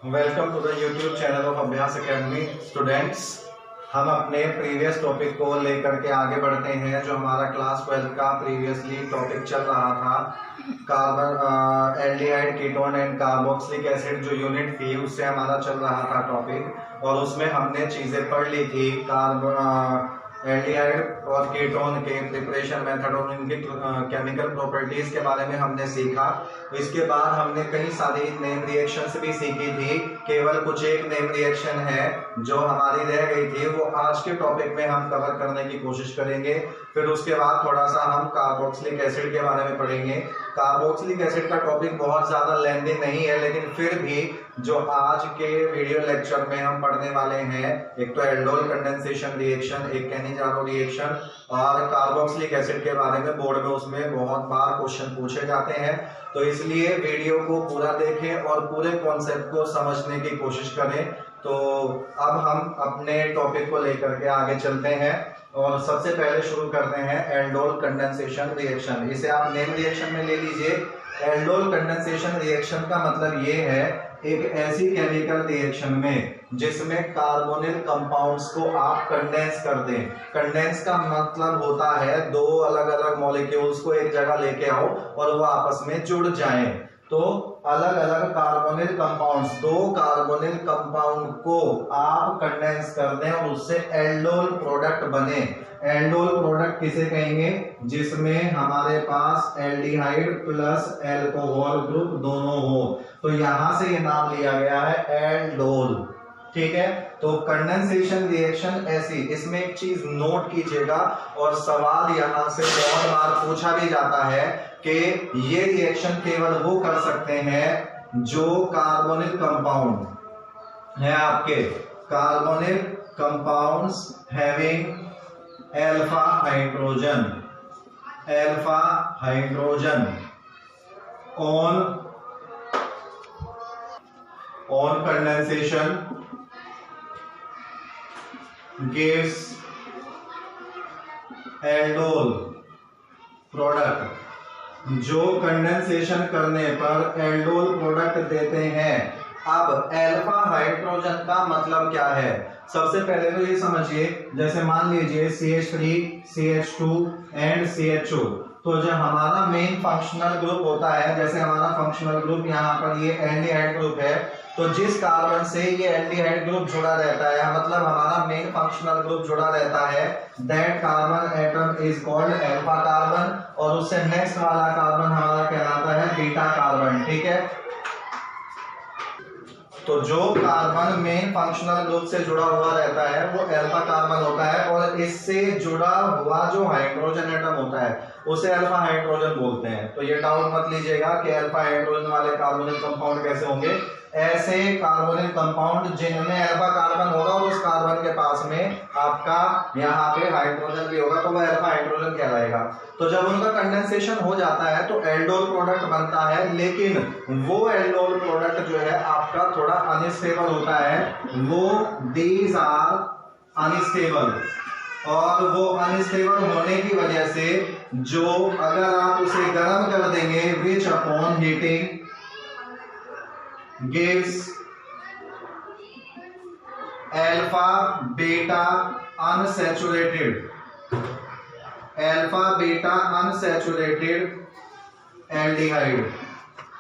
Welcome to the YouTube channel of Abhyas academy. Students, हम अपने previous topic को लेकर के आगे बढ़ते हैं। जो हमारा क्लास 12 का प्रीवियसली टॉपिक चल रहा था, carbon aldehyde ketone and carboxylic acid, जो यूनिट थी उससे हमारा चल रहा था टॉपिक, और उसमें हमने चीजें पढ़ ली थी। कार्बन एल्डिहाइड और कीटोन के प्रिपरेशन मेथड और उनकी केमिकल प्रॉपर्टीज के बारे में हमने सीखा। इसके बाद हमने कई सारी नेम रिएक्शंस भी सीखी थी। केवल कुछ एक नेम रिएक्शन है जो हमारी रह गई थी, वो आज के टॉपिक में हम कवर करने की कोशिश करेंगे। फिर उसके बाद थोड़ा सा हम कार्बोक्सिलिक एसिड के बारे में पढ़ेंगे। कार्बोक्सिलिक एसिड का टॉपिक बहुत ज्यादा लेंथी नहीं है, लेकिन फिर भी जो आज के वीडियो लेक्चर में हम पढ़ने वाले हैं, एक तो एल्डोल कंडेंसेशन रिएक्शन, एक कैनिजारो रिएक्शन और कार्बोक्सिलिक एसिड के बारे में बोर्ड में उसमें बहुत बार क्वेश्चन पूछे जाते हैं। तो इसलिए वीडियो को पूरा देखें और पूरे कॉन्सेप्ट को समझने की कोशिश करें। तो अब हम अपने टॉपिक को लेकर के आगे चलते हैं और सबसे पहले शुरू करते हैं एल्डोल कंडेंसेशन रिएक्शन। इसे आप नेम रिएक्शन में ले लीजिए। एल्डोल कंडेंसेशन रिएक्शन का मतलब ये है, एक ऐसी केमिकल रिएक्शन में जिसमें कार्बोनिल कंपाउंड्स को आप कंडेंस कर दें। कंडेंस का मतलब होता है दो अलग अलग मॉलिक्यूल्स को एक जगह लेके आओ और वो आपस में जुड़ जाएं। तो अलग अलग कार्बोनिल कंपाउंड्स, दो कार्बोनिल कंपाउंड को आप कंडेंस कर दें और उससे एल्डोल प्रोडक्ट बने। एल्डोल प्रोडक्ट किसे कहेंगे? जिसमें हमारे पास एल्डिहाइड प्लस एल्कोहल ग्रुप दोनों हो। तो यहां से ये नाम लिया गया है एल्डोल। ठीक है, तो कंडेंसेशन रिएक्शन ऐसी। इसमें एक चीज नोट कीजिएगा और सवाल यहां से बहुत बार पूछा भी जाता है कि ये रिएक्शन केवल वो कर सकते हैं जो कार्बोनिल कंपाउंड है आपके, carbonyl compounds having alpha hydrogen, alpha hydrogen on condensation gives aldol product। जो कंडेंसेशन करने पर एल्डोल प्रोडक्ट देते हैं। अब अल्फा हाइड्रोजन का मतलब क्या है? सबसे पहले तो ये समझिए, जैसे मान लीजिए CH3, CH2 एंड CHO। तो जो हमारा मेन फंक्शनल ग्रुप होता है, जैसे हमारा फंक्शनल ग्रुप यहाँ पर ये एल्डिहाइड ग्रुप है, तो जिस कार्बन से ये एल्डिहाइड ग्रुप जुड़ा रहता है, मतलब हमारा मेन फंक्शनल ग्रुप जुड़ा रहता है, that carbon atom is called alpha carbon, और उससे नेक्स्ट वाला कार्बन हमारा कहलाता है बीटा कार्बन। ठीक है, तो जो कार्बन मेन फंक्शनल ग्रुप से जुड़ा हुआ रहता है वो अल्फा कार्बन होता है, और इससे जुड़ा हुआ जो हाइड्रोजन एटम होता है उसे अल्फा हाइड्रोजन बोलते हैं। तो ये डाउट मत लीजिएगा कि अल्फा हाइड्रोजन वाले कार्बोनिल कंपाउंड कैसे होंगे। ऐसे कार्बोनिल कंपाउंड जिनमें अल्फा कार्बन होगा और उस कार्बन के पास में आपका यहाँ पे हाइड्रोजन भी होगा, तो वह अल्फा हाइड्रोजन कहलाएगा। तो जब उनका कंडेंसेशन हो जाता है तो एल्डोल प्रोडक्ट बनता है, लेकिन वो एल्डोल प्रोडक्ट जो है आपका थोड़ा अनस्टेबल होता है। वो दीज आर अनस्टेबल, और वो अनस्टेबल होने की वजह से जो अगर आप उसे गर्म कर देंगे, which upon heating gives alpha beta unsaturated, alpha beta unsaturated aldehyde।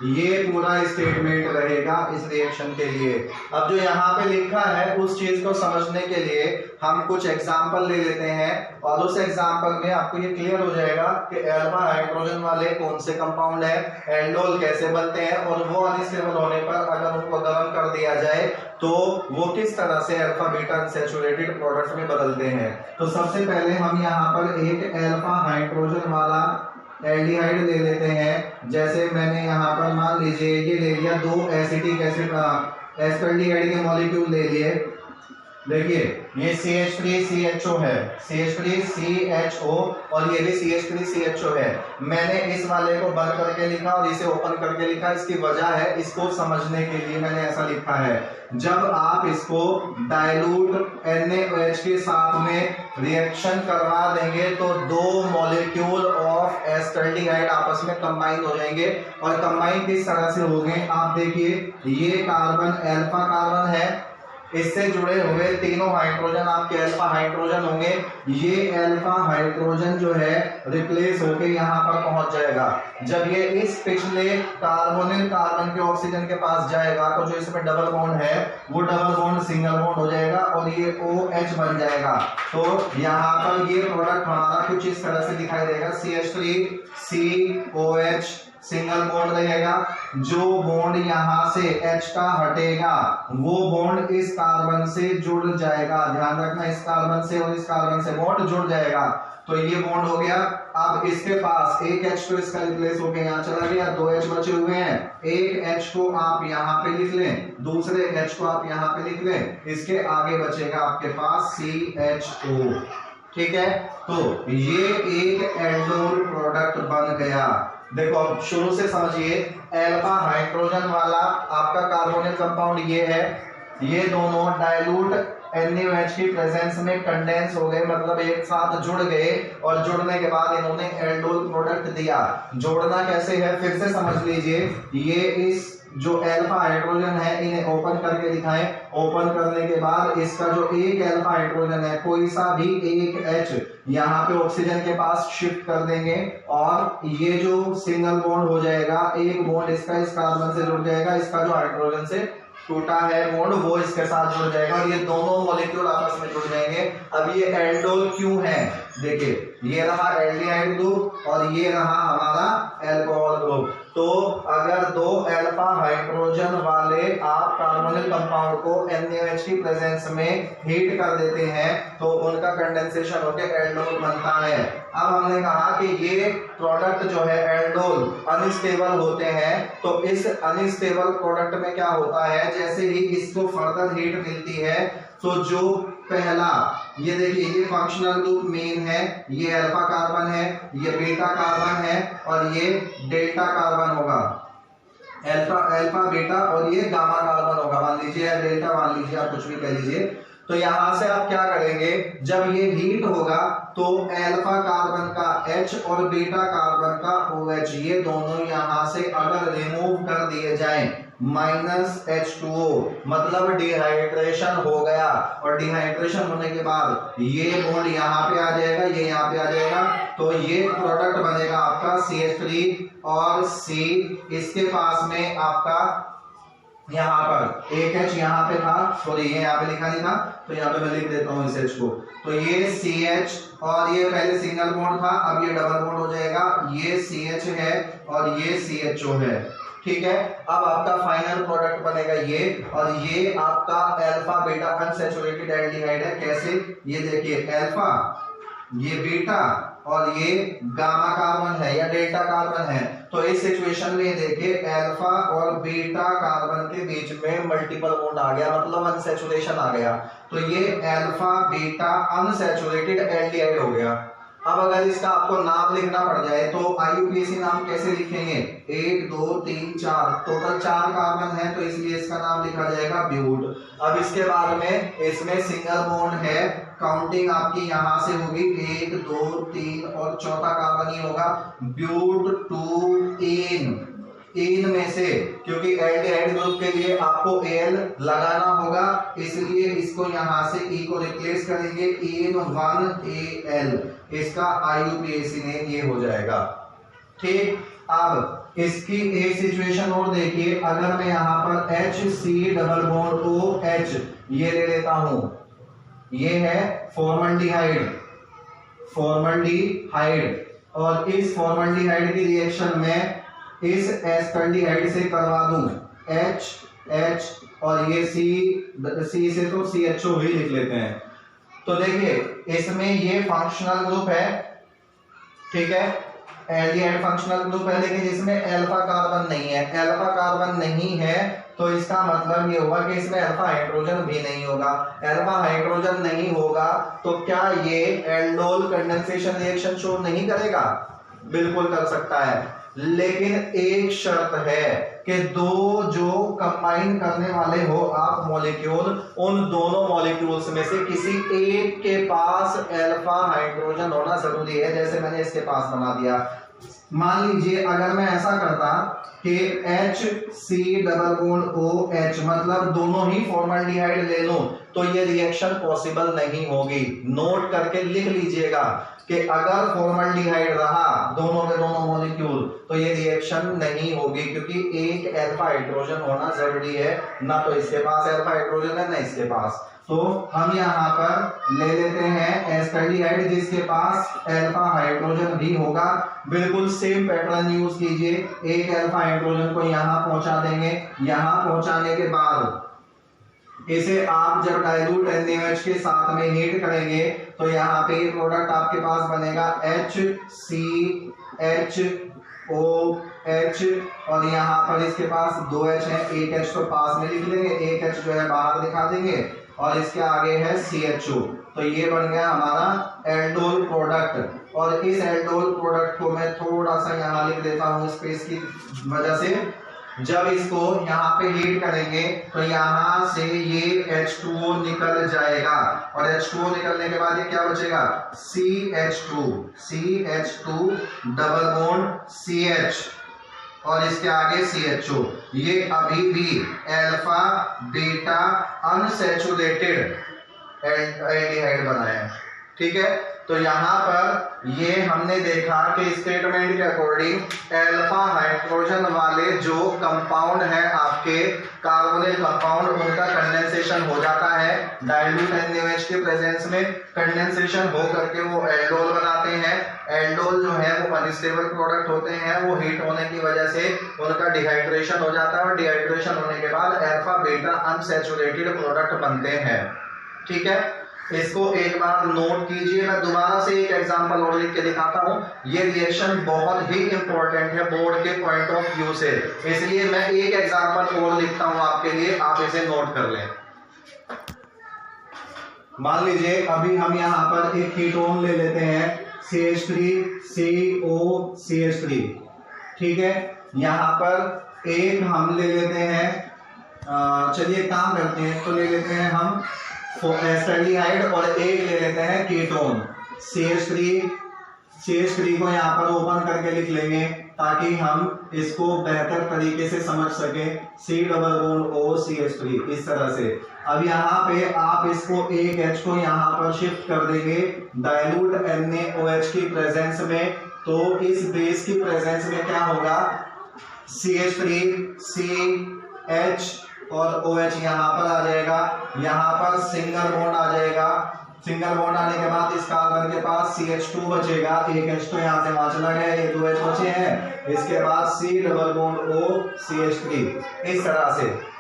ये पूरा स्टेटमेंट रहेगा इस रिएक्शन के लिए। अब जो यहाँ पे लिखा है उस चीज को समझने के लिए हम कुछ एग्जांपल ले लेते हैं, और उस एग्जांपल में आपको ये क्लियर हो जाएगा कि अल्फा हाइड्रोजन वाले कौन से कंपाउंड है, एल्डोल कैसे बनते हैं, और वो अनस्टेबल होने पर अगर उनको गर्म कर दिया जाए तो वो किस तरह से अल्फा बीटा अनसैचुरेटेड प्रोडक्ट में बदलते हैं। तो सबसे पहले हम यहाँ पर एक अल्फा हाइड्रोजन वाला एल्डिहाइड ले लेते हैं। जैसे मैंने यहाँ पर मान लीजिए ये ले लिया, दो एसिटिक एसिड एस्पेल्डिहाइड के मॉलिक्यूल ले लिए। देखिए ये CH3CHO है, CH3CHO, और ये भी CH3CHO है। मैंने इस वाले को बंद करके लिखा और इसे ओपन करके लिखा, इसकी वजह है इसको समझने के लिए मैंने ऐसा लिखा है। जब आप इसको डाइल्यूट NaOH के साथ में रिएक्शन करवा देंगे तो दो मॉलिक्यूल ऑफ एस्टल्डिहाइड आपस में कंबाइन हो जाएंगे। और कंबाइन किस तरह से होंगे आप देखिए, ये कार्बन अल्फा कार्बन है, इससे जुड़े हुए तीनों हाइड्रोजन आपके अल्फा हाइड्रोजन होंगे। ये अल्फा हाइड्रोजन जो है रिप्लेस होके यहाँ पर पहुंच जाएगा। जब ये इस पिछले कार्बोनिल कार्बन के ऑक्सीजन के पास जाएगा तो जो इसमें डबल बॉन्ड है वो डबल बॉन्ड सिंगल बॉन्ड हो जाएगा और ये OH बन जाएगा। तो यहाँ पर ये प्रोडक्ट हमारा कुछ इस तरह से दिखाई देगा, CH3COH सिंगल बॉन्ड रहेगा। जो बॉन्ड यहाँ से H का हटेगा वो बॉन्ड इस कार्बन से जुड़ जाएगा। ध्यान रखना, इस कार्बन से और इस कार्बन से बॉन्ड जुड़ जाएगा। तो ये बॉन्ड हो गया। अब इसके पास एक H तो इसका रिप्लेस होकर यहाँ चला गया, 2 H बचे हुए हैं। एक H को आप यहाँ पे लिख लें, दूसरे H को आप यहाँ पे लिख लें, इसके आगे बचेगा आपके पास CHO। ठीक है, तो ये एक एल्डोल प्रोडक्ट बन गया। देखो अब शुरू से समझिए, अल्फा हाइड्रोजन वाला आपका कार्बोनिल कंपाउंड ये है, ये दोनों डाइल्यूट NaOH की प्रेजेंस में कंडेंस हो गए, मतलब एक साथ जुड़ गए, और जुड़ने के बाद इन्होंने एल्डोल प्रोडक्ट दिया। जोड़ना कैसे है फिर से समझ लीजिए, ये इस जो अल्फा हाइड्रोजन है इन्हें ओपन करके दिखाएं। ओपन करने के बाद इसका जो एक अल्फा हाइड्रोजन है कोई सा भी एक H यहाँ पे ऑक्सीजन के पास शिफ्ट कर देंगे और ये जो सिंगल बॉन्ड हो जाएगा, एक बॉन्ड इसका इस कार्बन से जुड़ जाएगा, इसका जो हाइड्रोजन से टूटा है बॉन्ड वो इसके साथ जुड़ जाएगा और ये दोनों मॉलिक्यूल आपस में जुड़ जाएंगे। अब ये एल्डोल क्यों है, देखिए ये रहा एल्डिहाइड ग्रुप और ये रहा हमारा अल्कोहल ग्रुप। तो अगर दो अल्फा हाइड्रोजन वाले आप कार्बोनिल कंपाउंड को NaOH की प्रेजेंस में हीट कर देते हैं तो उनका कंडेंसेशन होकर एल्डोल बनता है। अब हमने कहा कि ये प्रोडक्ट जो है एल्डोल अनस्टेबल होते हैं, तो इस अनस्टेबल प्रोडक्ट में क्या होता है, जैसे ही इसको फर्दर हीट मिलती है तो जो पहला ये देखिए ये फंक्शनल ग्रुप मेन है, ये अल्फा कार्बन है, ये बीटा कार्बन है और ये डेल्टा कार्बन होगा। अल्फा बीटा और ये गामा कार्बन होगा, मान लीजिए या डेल्टा मान लीजिए, आप कुछ भी कह लीजिए। तो यहां से आप क्या करेंगे, जब ये हीट होगा तो अल्फा कार्बन का H और बीटा कार्बन का OH ये दोनों यहां से अगर रिमूव कर दिए जाएं -H2O, मतलब डिहाइड्रेशन हो गया, और डिहाइड्रेशन होने के बाद ये बॉन्ड यहाँ पे आ जाएगा, ये यहाँ पे आ जाएगा, तो ये प्रोडक्ट बनेगा आपका CH3 और C। इसके पास में आपका यहाँ पर एक H यहाँ पे था, सॉरी ये यहाँ पे लिखा नहीं था, तो यहाँ पे मैं लिख देता हूँ इस H को। तो ये CH और ये पहले सिंगल बॉन्ड था, अब ये डबल बॉन्ड हो जाएगा, ये CH है और ये CHO है। ठीक है, अब आपका फाइनल प्रोडक्ट बनेगा ये, और ये आपका अल्फा बीटा अनसैचुरेटेड एल्डिहाइड है। कैसे, ये देखिए अल्फा, ये बीटा और ये गामा कार्बन है या डेल्टा कार्बन है। तो इस सिचुएशन में देखिए अल्फा और बीटा कार्बन के बीच में मल्टीपल बॉन्ड आ गया, मतलब अनसैचुरेशन आ गया, तो ये अल्फा बीटा अनसैचुरेटेड एल्डिहाइड हो गया। अब अगर इसका आपको नाम लिखना पड़ जाए तो IUPAC नाम कैसे लिखेंगे, 1 2 3 4, टोटल 4 कार्बन है तो इसलिए इसका नाम लिखा जाएगा ब्यूट। अब इसके बाद में इसमें सिंगल बॉन्ड है, काउंटिंग आपकी यहां से होगी 1 2 3 और चौथा कार्बन ही होगा ब्यूट 2 इन में से, क्योंकि एल्डिहाइड ग्रुप के लिए आपको Al लगाना होगा, इसलिए इसको यहां से E को रिप्लेस करेंगे, इन 1Al, इसका IUPAC नेम ये हो जाएगा। ठीक, अब इसकी एक सिचुएशन और देखिए, अगर मैं यहां पर HC डबल बॉन्ड OH ये ले लेता हूं, ये है फॉर्मल्डिहाइड, और इस फॉर्मल्डिहाइड की रिएक्शन में इस एस्टल्डिहाइड से करवा दूं H और ये C से तो CHO ही लिख लेते हैं। तो देखिए इसमें ये फंक्शनल ग्रुप है, ठीक है, एल्डिहाइड फंक्शनल ग्रुप है लेकिन इसमें अल्फा कार्बन नहीं है। अल्फा कार्बन नहीं है तो इसका मतलब ये होगा कि इसमें अल्फा हाइड्रोजन भी नहीं होगा। अल्फा हाइड्रोजन नहीं होगा तो क्या ये एल्डोल कंडेंसेशन रिएक्शन शो नहीं करेगा? बिल्कुल कर सकता है, लेकिन एक शर्त है कि दो जो कंबाइन करने वाले हो आप मॉलिक्यूल, उन दोनों मॉलिक्यूल्स में से किसी एक के पास अल्फा हाइड्रोजन होना जरूरी है। जैसे मैंने इसके पास बना दिया, मान लीजिए अगर मैं ऐसा करता कि HC≡OH मतलब दोनों ही फॉर्मल्डिहाइड ले लूं तो ये रिएक्शन पॉसिबल नहीं होगी। नोट करके लिख लीजिएगा कि अगर फॉर्मल्डिहाइड रहा दोनों के दोनों मॉलिक्यूल तो ये रिएक्शन नहीं होगी, क्योंकि एक अल्फा हाइड्रोजन होना जरूरी है। ना तो इसके पास अल्फा हाइड्रोजन है ना इसके पास, तो हम यहाँ पर ले लेते हैं एस्टल्डिहाइड जिसके पास अल्फा हाइड्रोजन भी होगा। बिल्कुल सेम पैटर्न यूज कीजिए, एक अल्फा हाइड्रोजन को यहाँ पहुंचा देंगे। यहाँ पहुंचाने के बाद इसे आप जब डाइल्यूट NaOH के साथ में हीट करेंगे तो यहाँ पे प्रोडक्ट आपके पास बनेगा HCHOH और यहाँ पर इसके पास 2 H है, एक H तो पास में लिख लेंगे, एक H जो है बाहर दिखा देंगे और इसके आगे है CHO। तो ये बन गया हमारा एल्डोल प्रोडक्ट। और इस एल्डोल प्रोडक्ट को मैं थोड़ा सा यहाँ लिख देता हूँ स्पेस की वजह से। जब इसको यहाँ पे हीट करेंगे तो यहाँ से ये H2O निकल जाएगा और H2O निकलने के बाद ये क्या बचेगा? CH2 डबल बॉन्ड CH और इसके आगे CHO। ये अभी भी अल्फा बीटा अनसैचुरेटेड एल्डिहाइड बना है, ठीक है। तो यहाँ पर ये हमने देखा कि स्टेटमेंट के अकॉर्डिंग अल्फा हाइड्रोजन वाले जो कंपाउंड है आपके कार्बोनिल कंपाउंड, उनका कंडेंसेशन हो जाता है डाइल्यूट NaOH के प्रेजेंस में। कंडेंसेशन हो करके वो एल्डोल बनाते हैं। एल्डोल जो है वो अनस्टेबल प्रोडक्ट होते हैं, वो हीट होने की वजह से उनका डिहाइड्रेशन हो जाता है और डिहाइड्रेशन होने के बाद अल्फा बीटा अनसैचुरेटेड प्रोडक्ट बनते हैं, ठीक है। इसको एक बार नोट कीजिए। मैं दोबारा से एक एग्जांपल और लिख के दिखाता हूं। ये रिएक्शन बहुत ही इंपॉर्टेंट है बोर्ड के पॉइंट ऑफ व्यू से, इसलिए मैं एक एग्जांपल और लिखता हूं आपके लिए, आप इसे नोट कर लें। मान लीजिए अभी हम यहां पर एक कीटोन ले लेते हैं CH3COCH3, ठीक है। यहां पर एक हम ले लेते हैं, चलिए काम करते हैं, तो ले लेते हैं हम एस्टल्डिहाइड और एक ले लेते हैं कीटोन CH3 को यहाँ पर ओपन करके लिख लेंगे ताकि हम इसको बेहतर तरीके से समझ सके। C≡OCH3 इस तरह से। अब यहाँ पे आप इसको एक H को यहाँ पर शिफ्ट कर देंगे डाइल्यूट NaOH की प्रेजेंस में, तो इस बेस की प्रेजेंस में क्या होगा? CH3CH और OH यहाँ पर आ जाएगा। यहाँ पर सिंगल बॉन्ड आ जाएगा। सिंगल बॉन्ड आने के बाद इस कार्बन के पास CH2 बचेगा, एक H तो यहाँ से वहां चला गया, ये 2 H बचे हैं। इसके बाद C≡OCH3 इस तरह से।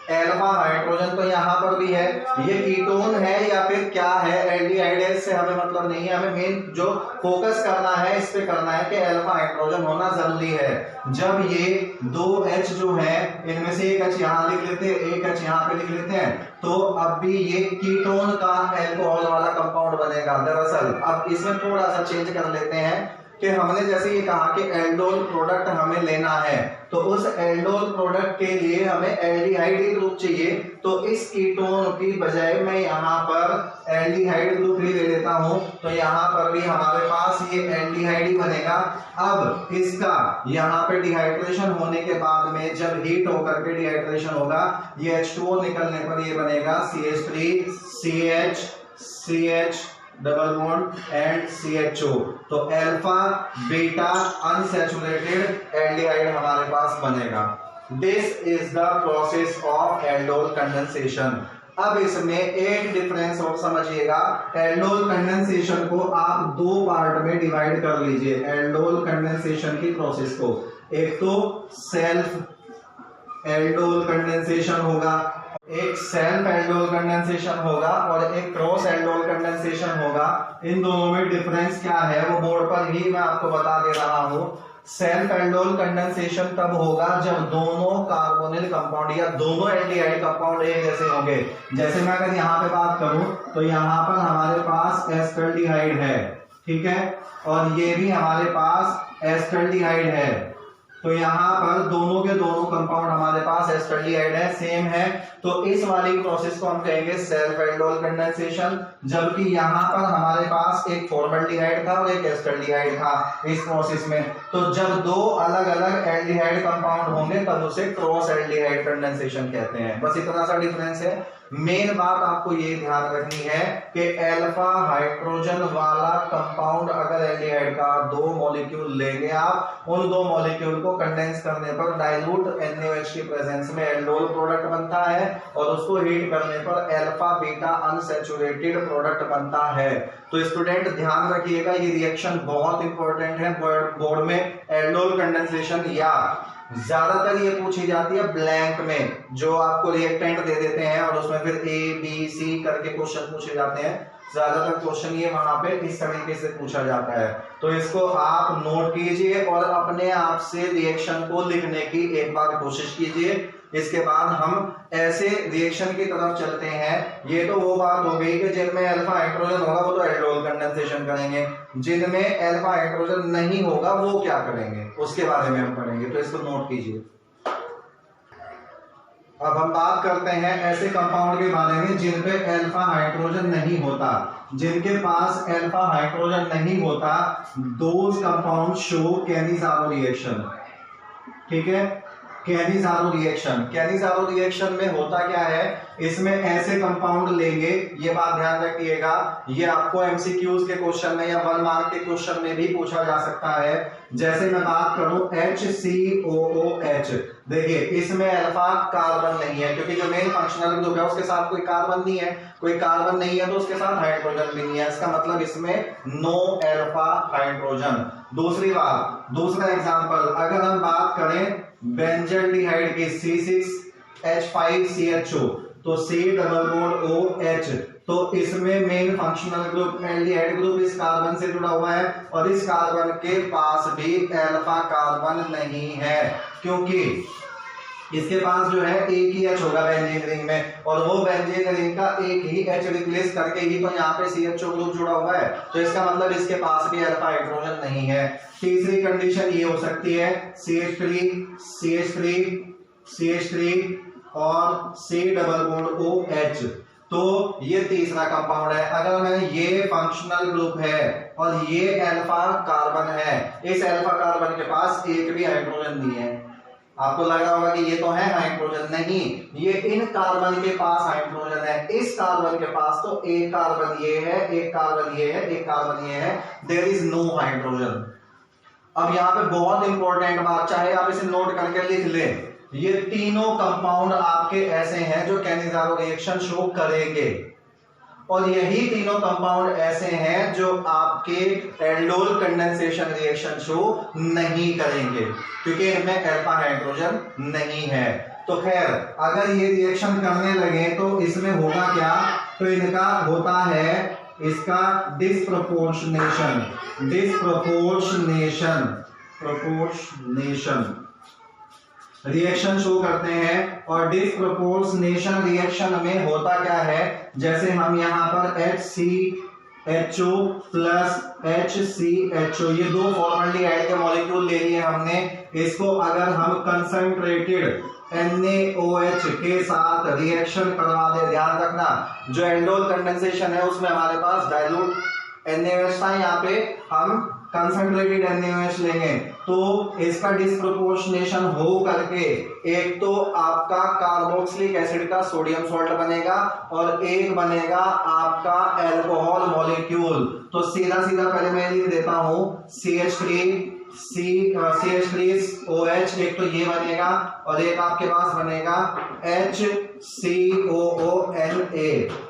अल्फा हाइड्रोजन तो यहाँ पर भी है, ये कीटोन है या फिर क्या है, एल्डिहाइड से हमें मतलब नहीं है। हमें मेन जो फोकस करना है इस पे करना है कि अल्फा हाइड्रोजन होना जरूरी है। जब ये 2 H जो है इनमें से एक H यहाँ लिख लेते हैं, एक H यहाँ पे लिख लेते हैं, तो अब भी ये कीटोन का अल्कोहल वाला कंपाउंड बनेगा। दरअसल अब इसमें थोड़ा सा चेंज कर लेते हैं कि हमने जैसे ये कहा कि एल्डोल प्रोडक्ट हमें लेना है, तो उस एल्डोल प्रोडक्ट के लिए हमें एल्डिहाइड ग्रुप चाहिए। तो इस कीटोन की बजाय मैं यहाँ पर एल्डिहाइड ग्रुप ही ले लेता हूँ, तो यहाँ पर भी हमारे पास ये एल्डिहाइड ही बनेगा। अब इसका यहाँ पे डिहाइड्रेशन होने के बाद में जब हीट होकर के डिहाइड्रेशन होगा, ये H2O निकलने पर ये बनेगा CH3CH double bond and CHO। तो अल्फा बीटा अनसैचुरेटेड एल्डिहाइड हमारे पास बनेगा। This is the process of aldol condensation. अब इसमें एक डिफरेंस और समझिएगा। एल्डोल कंडेंसेशन को आप 2 पार्ट में डिवाइड कर लीजिए। एल्डोल कंडेंसेशन की प्रोसेस को एक तो सेल्फ एल्डोल कंडेंसेशन होगा, एक सेल्फ एल्डोल कंडेंसेशन होगा और एक क्रॉस एल्डोल कंडेंसेशन होगा। इन दोनों में डिफरेंस क्या है वो बोर्ड पर ही मैं आपको बता दे रहा हूं। सेल्फ एल्डोल कंडेंसेशन तब होगा जब दोनों कार्बोनिल कंपाउंड या दोनों एल्डिहाइड कंपाउंड एक जैसे होंगे। जैसे मैं अगर यहाँ पे बात करूं तो यहाँ पर हमारे पास एस्टल्डिहाइड है, ठीक है, और ये भी हमारे पास एस्टल्डिहाइड है। तो यहाँ पर दोनों के दोनों कंपाउंड हमारे पास एस्टल्डिहाइड है, सेम है। तो इस वाली प्रोसेस को हम कहेंगे सेल्फ एल्डोल कंडेंसेशन। जबकि यहाँ पर हमारे पास एक फॉर्मल्डिहाइड था और एक एस्टल्डिहाइड था इस प्रोसेस में। तो जब दो अलग अलग एल्डिहाइड कंपाउंड होंगे तब उसे क्रॉस एल्डिहाइड कंडेंसेशन कहते हैं। बस इतना सा डिफरेंस है। मेन बात आपको ये ध्यान रखनी है कि अल्फा हाइड्रोजन वाला कंपाउंड अगर एल्डिहाइड का दो मॉलिक्यूल लेंगे आप, उन दो मॉलिक्यूल को कंडेंस करने पर डाइल्यूट NaOH की प्रेजेंस में एल्डोल प्रोडक्ट बनता है और उसको हीट करने पर अल्फा बीटा अनसैचुरेटेड प्रोडक्ट बनता है। तो स्टूडेंट ध्यान रखिएगा, ये रिएक्शन बहुत इंपॉर्टेंट है बोर्ड में। एल्डोल कंडेंसेशन या ज्यादातर ये पूछी जाती है ब्लैंक में, जो आपको रिएक्टेंट दे देते हैं और उसमें फिर A-B-C करके क्वेश्चन पूछे जाते हैं। ज्यादातर क्वेश्चन ये वहां पे इस तरीके से पूछा जाता है। तो इसको आप नोट कीजिए और अपने आप से रिएक्शन को लिखने की एक बार कोशिश कीजिए। इसके बाद हम ऐसे रिएक्शन की तरफ चलते हैं। ये तो वो बात हो गई कि जिनमें अल्फा हाइड्रोजन होगा वो तो एल्डोल कंडेंसेशन करेंगे, जिनमें अल्फा हाइड्रोजन नहीं होगा वो क्या करेंगे उसके बारे में हम पढ़ेंगे। तो इसको नोट कीजिए। अब हम बात करते हैं ऐसे कंपाउंड के बारे में जिन पे अल्फा हाइड्रोजन नहीं होता। जिनके पास अल्फा हाइड्रोजन नहीं होता, those compound show Cannizzaro reaction, ठीक है। कैनिज़ारो रिएक्शन, कैनिज़ारो रिएक्शन में होता क्या है, इसमें ऐसे कंपाउंड लेंगे, ये बात ध्यान रखिएगा, ये आपको एमसीक्यूज के क्वेश्चन में या 1 मार्क के क्वेश्चन में भी पूछा जा सकता है। जैसे मैं बात करूं HCOOH, देखिए इसमें अल्फा कार्बन नहीं है क्योंकि जो मेन फंक्शनल ग्रुप है उसके साथ कोई कार्बन नहीं है, कोई कार्बन नहीं है तो उसके साथ हाइड्रोजन भी नहीं है। इसका मतलब इसमें नो अल्फा हाइड्रोजन। दूसरी बात, दूसरा एग्जांपल अगर हम बात करें बेंजल्डिहाइड की C6H5CHO, तो C=OH, तो इसमें main functional group aldehyde group इस कार्बन से जुड़ा हुआ है और इस कार्बन के पास भी अल्फा कार्बन नहीं है क्योंकि इसके पास जो है एक ही H होगा बेंजीन रिंग में और वो बेंजीन रिंग का एक ही H रिप्लेस करके ही तो यहाँ पे CHO ग्रुप जुड़ा हुआ है। तो इसका मतलब इसके पास भी अल्फा हाइड्रोजन नहीं है। तीसरी कंडीशन ये हो सकती है CH3 और C=OH, तो ये तीसरा कंपाउंड है। अगर मैं ये फंक्शनल ग्रुप है और ये अल्फा कार्बन है, इस अल्फा कार्बन के पास एक भी हाइड्रोजन नहीं है। आपको लग रहा होगा कि ये तो है हाइड्रोजन, नहीं, ये इन कार्बन के पास हाइड्रोजन है, इस कार्बन के पास तो एक कार्बन ये है, एक कार्बन ये है, एक कार्बन ये है, देयर इज नो हाइड्रोजन। अब यहाँ पे बहुत इंपॉर्टेंट बात, चाहे आप इसे नोट करके लिख लें, ये तीनों कंपाउंड आपके ऐसे हैं जो कैनिज़ारो रिएक्शन शो करेंगे और यही तीनों कंपाउंड ऐसे हैं जो आपके एल्डोल कंडेंसेशन रिएक्शन शो नहीं करेंगे क्योंकि इनमें अल्फा हाइड्रोजन नहीं है। तो खैर अगर ये रिएक्शन करने लगे तो इसमें होगा क्या, तो इनका होता है इसका डिस्प्रोपोर्शनेशन रिएक्शन शो करते हैं। और डिस्प्रोपोर्शनेशन रिएक्शन में होता क्या है, जैसे हम यहाँ पर HCHO प्लस HCHO, ये दो फॉर्मल्डिहाइड के मॉलिक्यूल ले लिए हमने, इसको अगर हम कंसंट्रेटेड NaOH के साथ रिएक्शन करवा दे, ध्यान रखना जो एल्डोल कंडेंसेशन है उसमें हमारे पास डाइल्यूट NaOH था, यहाँ पे हम कंसंट्रेटेड NaOH लेंगे तो इसका डिस्प्रोपोर्शनेशन हो करके एक तो आपका कार्बोक्सिलिक एसिड का सोडियम सॉल्ट बनेगा और एक बनेगा आपका अल्कोहल मॉलिक्यूल। तो सीधा सीधा पहले मैं लिख देता हूं CH3OH, एक तो ये बनेगा और एक आपके पास बनेगा COONA,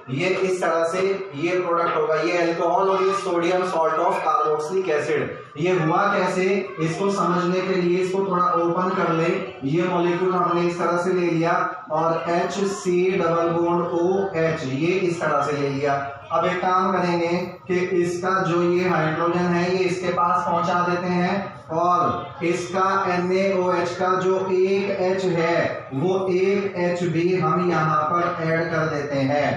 ये इस तरह से ये प्रोडक्ट होगा, ये अल्कोहल और ये sodium salt of carboxylic acid. ये हुआ कैसे, इसको समझने के लिए इसको थोड़ा ओपन कर ले। ये मॉलिक्यूल हमने इस तरह से ले लिया और HC डबल बॉन्ड OH ये इस तरह से ले लिया। अब एक काम करेंगे कि इसका जो ये हाइड्रोजन है ये इसके पास पहुंचा देते हैं और इसका NaOH का जो एक H है वो एक H भी हम यहाँ पर ऐड कर देते हैं।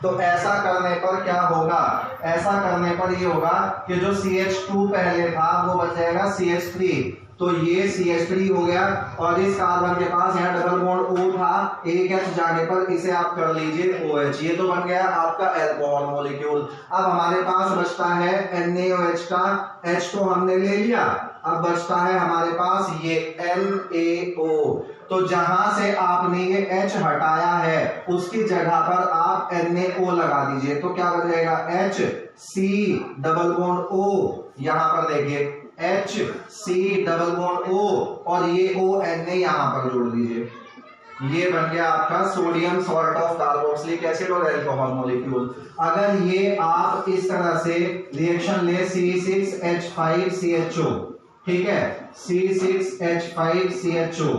तो ऐसा करने पर क्या होगा, ऐसा करने पर ये होगा कि जो CH2 पहले था वो बच जाएगा CH3, तो ये CH3 हो गया और इस कार्बन के पास यहाँ डबल बॉन्ड O था, एक H जाने पर इसे आप कर लीजिए OH, ये तो बन गया आपका अल्कोहल मॉलिक्यूल। अब हमारे पास बचता है NaOH का H तो हमने ले लिया, अब बचता है हमारे पास ये NaO। तो जहां से आपने ये H हटाया है उसकी जगह पर आप NaO लगा दीजिए, तो क्या बचेगा HC डबल बॉन्ड O, यहां पर देखिए HC डबल बॉन्ड O और ये ONA यहां पर जोड़ दीजिए, ये बन गया आपका sodium salt of carboxylic acid और अल्कोहल मॉलिक्यूल। अगर ये आप इस तरह से रिएक्शन ले C6H5CHO, ठीक है, C6H5CHO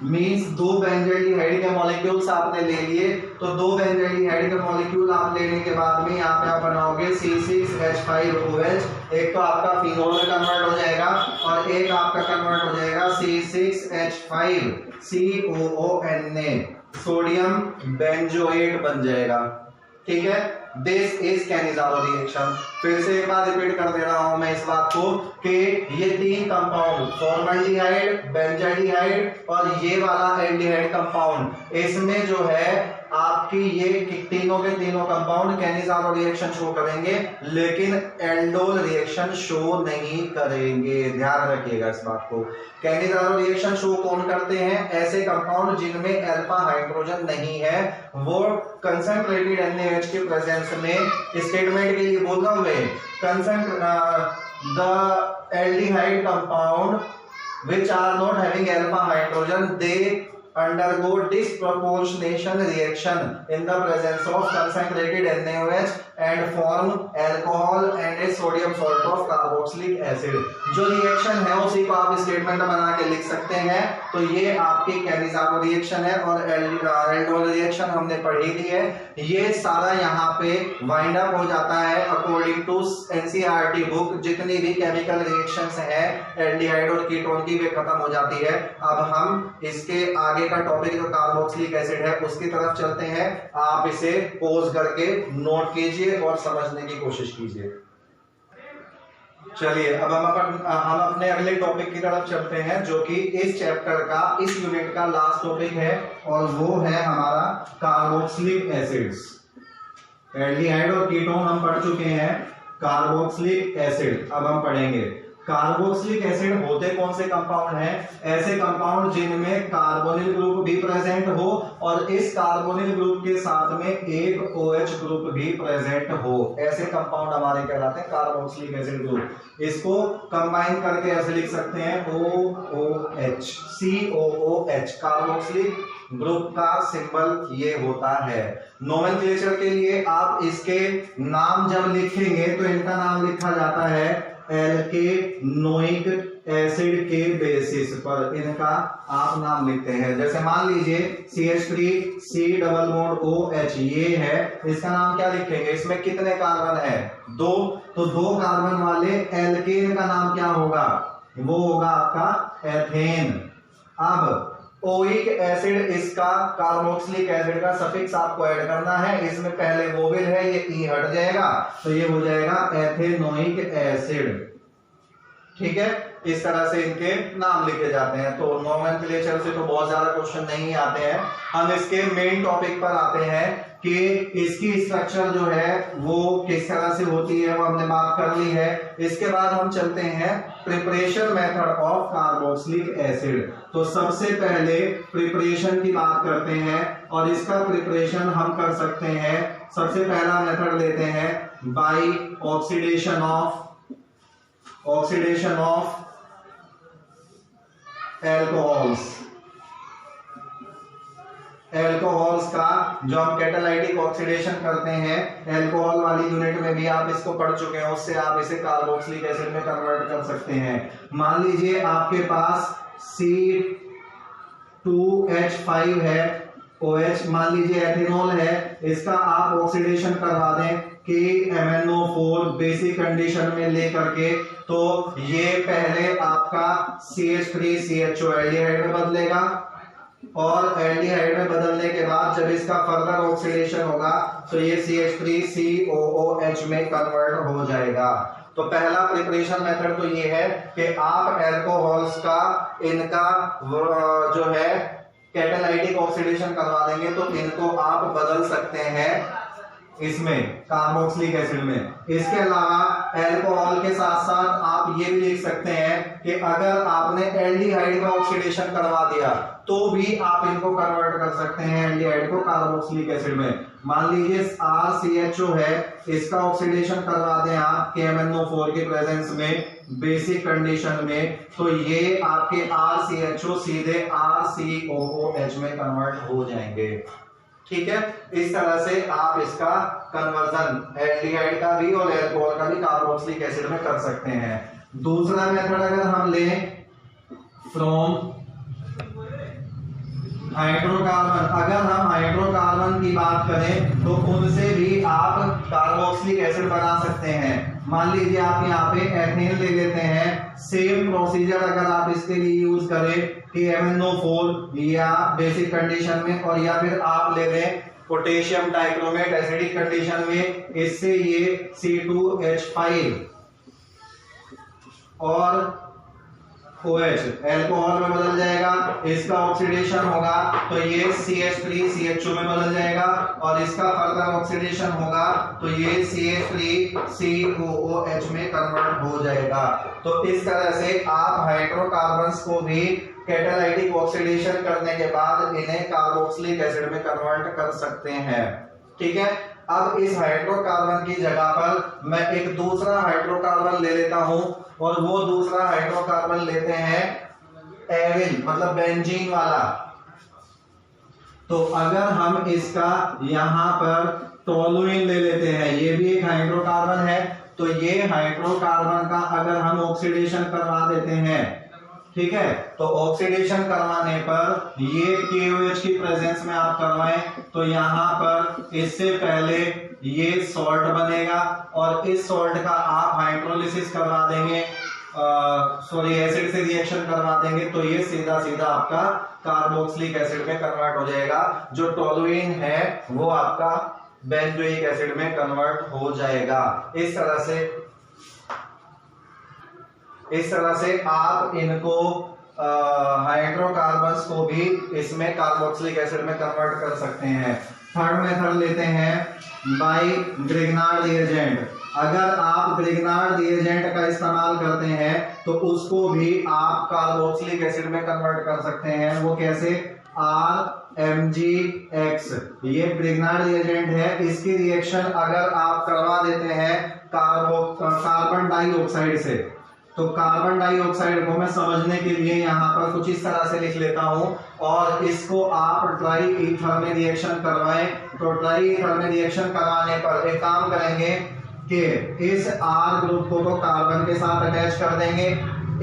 मींस दो बेंजोइल्डिहाइड के मॉलिक्यूल्स आपने ले लिए, तो दो बेंजोइल्डिहाइड के मॉलिक्यूल आप लेने के बाद में यहाँ पे आप बनाओगे C6H5OH, एक तो आपका फिनोल में कन्वर्ट हो जाएगा और एक आपका कन्वर्ट हो जाएगा C6H5COONA, सोडियम बेंजोएट बन जाएगा, ठीक है। This is Cannizzaro reaction. फिर से एक बार रिपीट कर दे रहा हूं मैं इस बात को कि ये तीन कंपाउंड फॉर्मल्डिहाइड, बेंजाल्डिहाइड और ये वाला एल्डिहाइड कंपाउंड, इसमें जो है आपकी ये तीनों के तीनों कंपाउंड कैनिज़ारो रिएक्शन शो करेंगे लेकिन एल्डोल रिएक्शन शो नहीं करेंगे, ध्यान रखिएगा इस बात को। कैनिज़ारो रिएक्शन शो कौन करते हैं, ऐसे कंपाउंड जिनमें अल्फा हाइड्रोजन नहीं है, वो कंसंट्रेटेड NaOH के प्रेजेंस में, स्टेटमेंट के लिए बोल रहा हूं मैं, the aldehyde compound which are not having alpha hydrogen, they undergo disproportionation reaction in the presence of concentrated NaOH and form alcohol and a sodium salt of carboxylic acid। जो reaction है उसी को आप स्टेटमेंट बना के लिख सकते हैं। तो ये आपकी कैनिज़ारो रिएक्शन है और एल्डोल रिएक्शन हमने पढ़ी ली है। ये सारा यहाँ पे वाइंड अप हो जाता है अकॉर्डिंग टू NCERT बुक, जितनी भी केमिकल रिएक्शंस हैं एल्डिहाइड और कीटोन की वे खत्म हो जाती है। अब हम इसके आगे का टॉपिक जो कार्बोक्सिलिक एसिड है उसकी तरफ चलते हैं, आप इसे पॉज करके नोट कीजिए और समझने की कोशिश कीजिए। चलिए अब हम अपने अगले टॉपिक की तरफ चलते हैं जो कि इस चैप्टर का, इस यूनिट का लास्ट टॉपिक है और वो है हमारा कार्बोक्सिलिक एसिड्स। एल्डिहाइड और कीटोन हम पढ़ चुके हैं, कार्बोक्सिलिक एसिड अब हम पढ़ेंगे। कार्बोक्सिलिक एसिड होते कौन से कंपाउंड हैं, ऐसे कंपाउंड जिनमें कार्बोनिल ग्रुप भी प्रेजेंट हो और इस कार्बोनिल ग्रुप के साथ में एक OH ग्रुप भी प्रेजेंट हो, ऐसे कंपाउंड हमारे कहलाते हैं कार्बोक्सिलिक एसिड ग्रुप। इसको कंबाइन करके ऐसे लिख सकते हैं OOH, COOH, कार्बोक्सिलिक ग्रुप का सिंबल ये होता है। नोमेनक्लेचर के लिए आप इसके नाम जब लिखेंगे तो इनका नाम लिखा जाता है एल्केनोइक एसिड के बेसिस पर, इनका आप नाम लिखते हैं। जैसे मान लीजिए CH3C डबल बॉन्ड OH ये है, इसका नाम क्या लिखेंगे, इसमें कितने कार्बन है, 2, तो 2 कार्बन वाले एल्केन का नाम क्या होगा, वो होगा आपका एथेन। अब ओइक एसिड, इसका कार्बोक्सिलिक एसिड का सफिक्स आपको ऐड करना है, इसमें पहले वोवेल है ये ई हट जाएगा तो ये हो जाएगा एथेनोइक एसिड, ठीक है। इस तरह से इनके नाम लिखे जाते हैं। तो नोमेनक्लेचर से तो बहुत ज्यादा क्वेश्चन नहीं आते हैं, हम इसके मेन टॉपिक पर आते हैं कि इसकी स्ट्रक्चर जो है वो किस तरह से होती है, वो हमने बात कर ली है। इसके बाद हम चलते हैं preparation method of carboxylic acid. तो सबसे पहले प्रिपरेशन की बात करते हैं और इसका प्रिपरेशन हम कर सकते हैं, सबसे पहला मेथड लेते हैं by oxidation of alcohols. Alcohols का जो हम कैटालाइटिक ऑक्सीडेशन करते हैं एल्कोहल वाली यूनिट में भी आप इसको पढ़ चुके हैं, उससे आप इसे कार्बोक्सिलिक एसिड में कन्वर्ट कर सकते हैं। मान लीजिए आपके पास C2H5 है, OH मान लीजिए एथेनॉल है, इसका आप ऑक्सीडेशन करवा दें KMnO4 बेसिक कंडीशन में लेकर के, तो ये पहले आपका CH3CHO एल्डिहाइड में बदलेगा और एल्डिहाइड में बदलने के बाद जब इसका फर्दर ऑक्सीडेशन होगा तो ये CH3COOH में कन्वर्ट हो जाएगा। तो पहला प्रिपरेशन मेथड तो ये है कि आप एल्कोहल्स का इनका जो है कैटालाइटिक ऑक्सीडेशन करवा देंगे तो इनको आप बदल सकते हैं इसमें कार्बोक्सिलिक एसिड में। इसके अलावा एल्कोहल के साथ साथ आप ये भी लिख सकते हैं कि अगर आपने एल्डिहाइड का ऑक्सीडेशन करवा दिया तो भी आप इनको कन्वर्ट कर सकते हैं एल्डिहाइड को कार्बोक्सिलिक एसिड में। मान लीजिए RCHO है, इसका ऑक्सीडेशन करवा दें आप KMnO4 के प्रेजेंस में बेसिक कंडीशन में, तो ये आपके RCHO सीधे RCOOH में कन्वर्ट हो जाएंगे। ठीक है, इस तरह से आप इसका कन्वर्जन एल्डिहाइड का भी और एल्कोहल का भी कार्बोक्सिलिक एसिड में कर सकते हैं। दूसरा मेथड अगर हम लें फ्रॉम हाइड्रोकार्बन, अगर हम हाइड्रोकार्बन की बात करें तो उनसे भी आप कार्बोक्सिलिक एसिड बना सकते हैं। मान लीजिए आप यहाँ पे एथेन ले लेते हैं, सेम प्रोसीजर अगर आप इसके लिए यूज करें KMnO4 या बेसिक कंडीशन में, और या फिर आप ले लें पोटेशियम डाइक्रोमेट एसिडिक कंडीशन में, इससे ये C2H5 और OH एल्कोहल में बदल जाएगा, इसका ऑक्सीडेशन होगा तो ये CH3CHO में बदल जाएगा और इसका फर्दर ऑक्सीडेशन होगा तो ये CH3COOH में कन्वर्ट हो जाएगा। तो इस तरह से आप हाइड्रोकार्बन्स को भी कैटालाइटिक ऑक्सीडेशन करने के बाद इन्हें कार्बोक्सिलिक एसिड में कन्वर्ट कर सकते हैं। ठीक है, अब इस हाइड्रोकार्बन की जगह पर मैं एक दूसरा हाइड्रोकार्बन ले लेता हूं और वो दूसरा हाइड्रोकार्बन लेते हैं एरिन मतलब बेंजीन वाला। तो अगर हम इसका यहां पर टोलुइन ले लेते हैं, ये भी एक हाइड्रोकार्बन है, तो ये हाइड्रोकार्बन का अगर हम ऑक्सीडेशन करवा देते हैं, ठीक है, तो ऑक्सीडेशन करवाने पर ये KOH की प्रेजेंस में आप करवाएं तो यहां पर इससे पहले ये सॉल्ट बनेगा और इस सॉल्ट का आप हाइड्रोलिसिस करवा देंगे, एसिड से रिएक्शन करवा देंगे तो ये सीधा सीधा आपका कार्बोक्सिलिक एसिड में कन्वर्ट हो जाएगा। जो टोलुइन है वो आपका बेंजोइक एसिड में कन्वर्ट हो जाएगा। इस तरह से आप इनको हाइड्रोकार्बन्स को भी इसमें कार्बोक्सिलिक एसिड में कन्वर्ट कर सकते हैं। थर्ड मेथड लेते हैं बाय ग्रिग्नार्ड रिएजेंट। अगर आप ग्रिग्नार्ड रिएजेंट का इस्तेमाल करते हैं तो उसको भी आप कार्बोक्सिलिक एसिड में कन्वर्ट कर सकते हैं। वो कैसे? RMgX ये ग्रिग्नार्ड रिएजेंट है, इसकी रिएक्शन अगर आप करवा देते हैं कार्बन डाइऑक्साइड से, तो कार्बन डाइऑक्साइड को मैं समझने के लिए यहाँ पर कुछ इस तरह से लिख लेता हूँ और इसको आप ट्राई ईथर में रिएक्शन करवाएं। तो ट्राई ईथर में रिएक्शन करवाने पर एक काम करेंगे कि इस R ग्रुप को तो कार्बन के साथ अटैच कर देंगे,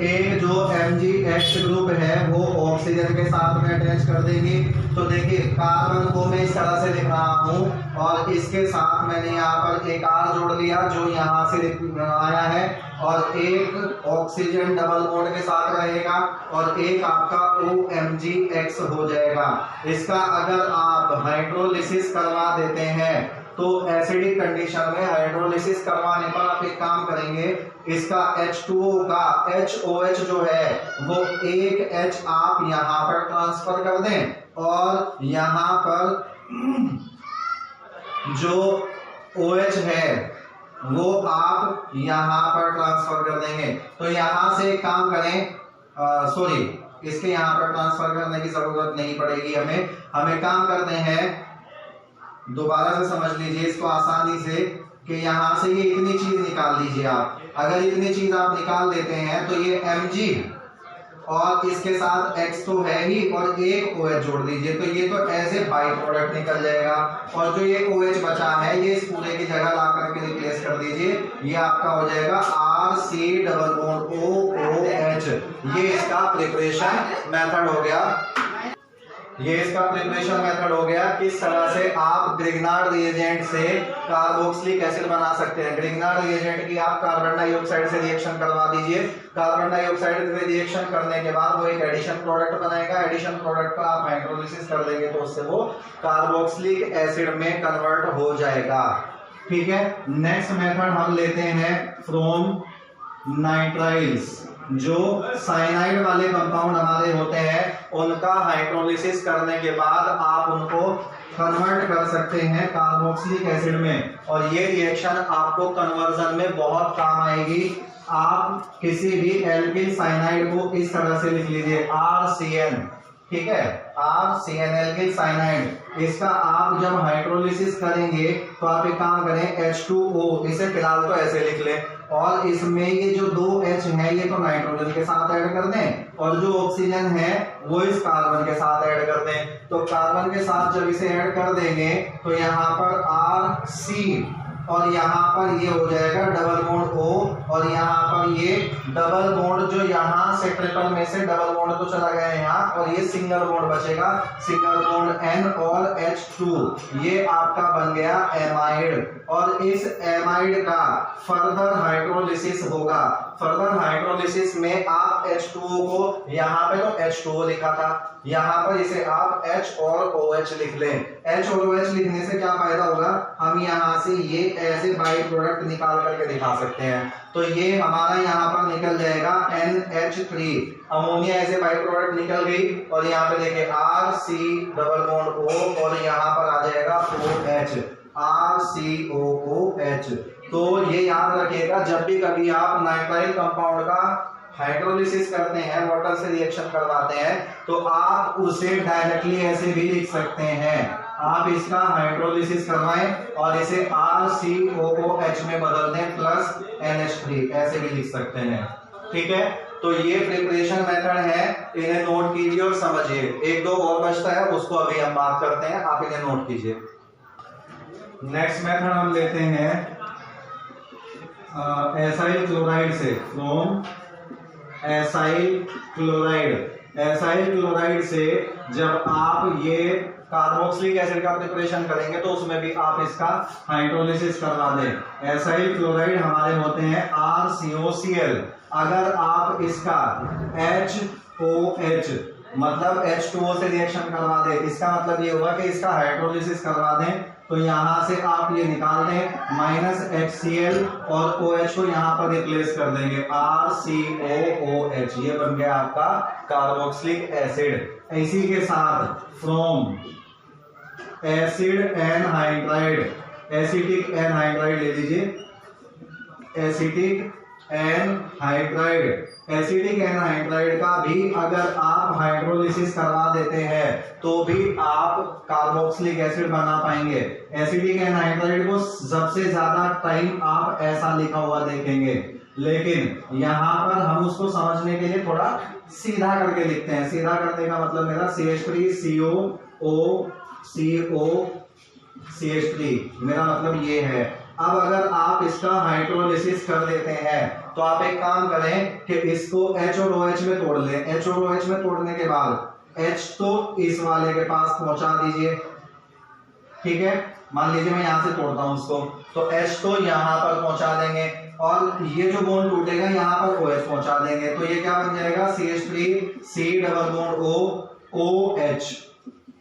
एक जो MgX ग्रुप है वो ऑक्सीजन के साथ में अटैच कर देंगे। तो देखिए कार्बन को मैं इस तरह से लिख रहा हूँ और इसके साथ मैंने यहाँ पर एक R जोड़ लिया जो यहाँ से आया है, और एक ऑक्सीजन डबल बॉन्ड के साथ रहेगा और एक आपका OMgX हो जाएगा। इसका अगर आप हाइड्रोलिसिस करवा देते हैं तो एसिडिक कंडीशन में हाइड्रोलिसिस करवाने पर आप एक काम करेंगे, इसका H2O का HOH जो है वो एक H आप यहां पर ट्रांसफर कर दें और यहां पर जो OH है वो आप यहां पर ट्रांसफर कर देंगे। तो यहां से काम करें, इसके यहां पर ट्रांसफर करने की जरूरत नहीं पड़ेगी हमें काम करते हैं, दोबारा से समझ लीजिए इसको आसानी से, कि यहां से ये इतनी चीज निकाल लीजिए आप। अगर इतनी चीज आप निकाल देते हैं तो ये Mg और इसके साथ X तो है ही और एक OH जोड़ दीजिए, तो ये तो ऐसे बाई प्रोडक्ट निकल जाएगा। और जो ये OH बचा है ये इस पूरे की जगह ला करके रिप्लेस कर दीजिए, ये आपका हो जाएगा RC≡OOH। ये इसका प्रिपरेशन मेथड हो गया। ये इसका प्रिपरेशन मेथड हो गया। किस तरह से आप ग्रिग्नार्ड रिएजेंट से कार्बोक्सिलिक एसिड बना सकते हैं। ग्रिग्नार्ड रिएजेंट की आप कार्बन डाइऑक्साइड से रिएक्शन करवा दीजिए, कार्बन डाइऑक्साइड से रिएक्शन करने के बाद वो एक एडिशन प्रोडक्ट बनाएगा, एडिशन प्रोडक्ट का आप हाइड्रोलिसिस कर देंगे तो उससे वो कार्बोक्सिलिक एसिड में कन्वर्ट हो जाएगा। ठीक है, नेक्स्ट मेथड हम लेते हैं फ्रॉम नाइट्राइल्स। जो साइनाइड वाले कंपाउंड हमारे होते हैं उनका हाइड्रोलिसिस करने के बाद आप उनको कन्वर्ट कर सकते हैं कार्बोक्सिलिक एसिड में, और ये रिएक्शन आपको कन्वर्जन में बहुत काम आएगी। आप किसी भी एल्किल साइनाइड को इस तरह से लिख लीजिए RCN, ठीक है, RCN एल्किल साइनाइड। इसका आप जब हाइड्रोलिसिस करेंगे तो आप एक काम करें H2O, इसे फिलहाल तो ऐसे लिख लें, और इसमें ये जो 2 H है ये तो नाइट्रोजन के साथ ऐड कर दें, और जो ऑक्सीजन है वो इस कार्बन के साथ ऐड कर दें। तो कार्बन के साथ जब इसे ऐड कर देंगे तो यहाँ पर RC और यहाँ पर ये हो जाएगा डबल बॉन्ड O, और यहाँ पर ये डबल बॉन्ड जो यहाँ से ट्रिपल में से डबल बॉन्ड तो चला गया यहाँ, और ये सिंगल बॉन्ड बचेगा, सिंगल बॉन्ड N और H2। ये आपका बन गया एमाइड, और इस एमाइड का फर्दर हाइड्रोलिसिस होगा। फर्दर हाइड्रोलिसिस में आप H2O को, यहाँ पे तो H2O लिखा था, यहाँ पर इसे आप H और OH लिख लें। H और OH लिखने से क्या फायदा होगा, हम यहाँ से ये ऐसे बाई प्रोडक्ट निकाल करके दिखा सकते हैं। तो ये हमारा यहाँ पर निकल जाएगा NH3, अमोनिया ऐसे बाई प्रोडक्ट निकल गई, और यहाँ पे देखिए RC डबल बॉन्ड O, और यहाँ पर आ जाएगा OH, RCOOH। तो ये याद रखिएगा, जब भी कभी आप नाइट्राइल कंपाउंड का हाइड्रोलिसिस करते हैं, वाटर से रिएक्शन करवाते हैं, तो आप उसे डायरेक्टली ऐसे भी लिख सकते हैं। आप इसका हाइड्रोलिसिस करवाएं और इसे RCOOH में बदल दें प्लस NH3, ऐसे भी लिख सकते हैं। ठीक है, तो ये प्रिपरेशन मेथड है, इन्हें नोट कीजिए और समझिए। एक दो और बचता है, उसको अभी हम बात करते हैं, आप इन्हें नोट कीजिए। नेक्स्ट मेथड हम लेते हैं एसाइल क्लोराइड से, from acyl chloride. Acyl chloride से जब आप ये कार्बोक्सिलिक एसिड का प्रिपरेशन करेंगे तो उसमें भी आप इसका हाइड्रोलिसिस करवा दें। एसाइल क्लोराइड हमारे होते हैं RCOCl। अगर आप इसका HOH मतलब H2O से रिएक्शन करवा दें, इसका मतलब ये होगा कि इसका हाइड्रोलिसिस करवा दें, तो यहाँ से आप ये निकाल दें -HCl और OH को यहाँ पर रिप्लेस कर देंगे RCOOH। ये बन गया आपका कार्बोक्सिलिक एसिड। इसी के साथ from acid anhydride, acetic anhydride ले लीजिए, एसिटिक एनहाइड्राइड। एसिटिक एनहाइड्राइड का भी अगर आप हाइड्रोलिसिस करवा देते हैं तो भी आप कार्बोक्सिलिक एसिड बना पाएंगे। एसिटिक एनहाइड्राइड को सबसे ज्यादा टाइम आप ऐसा लिखा हुआ देखेंगे, लेकिन यहाँ पर हम उसको समझने के लिए थोड़ा सीधा करके लिखते हैं। सीधा करने का मतलब मेरा CH3COO मेरा मतलब ये है। अब अगर आप इसका हाइड्रोलिसिस कर देते हैं तो आप एक काम करें कि इसको H और OH में तोड़ लें। H और OH में तोड़ने के बाद H तो इस वाले के पास पहुंचा दीजिए, ठीक है। मान लीजिए मैं यहां से तोड़ता हूं उसको, तो H तो यहां पर पहुंचा देंगे, और ये जो बॉन्ड टूटेगा यहां पर OH पहुंचा देंगे, तो ये क्या बन जाएगा CH3C डबल बॉन्ड OH।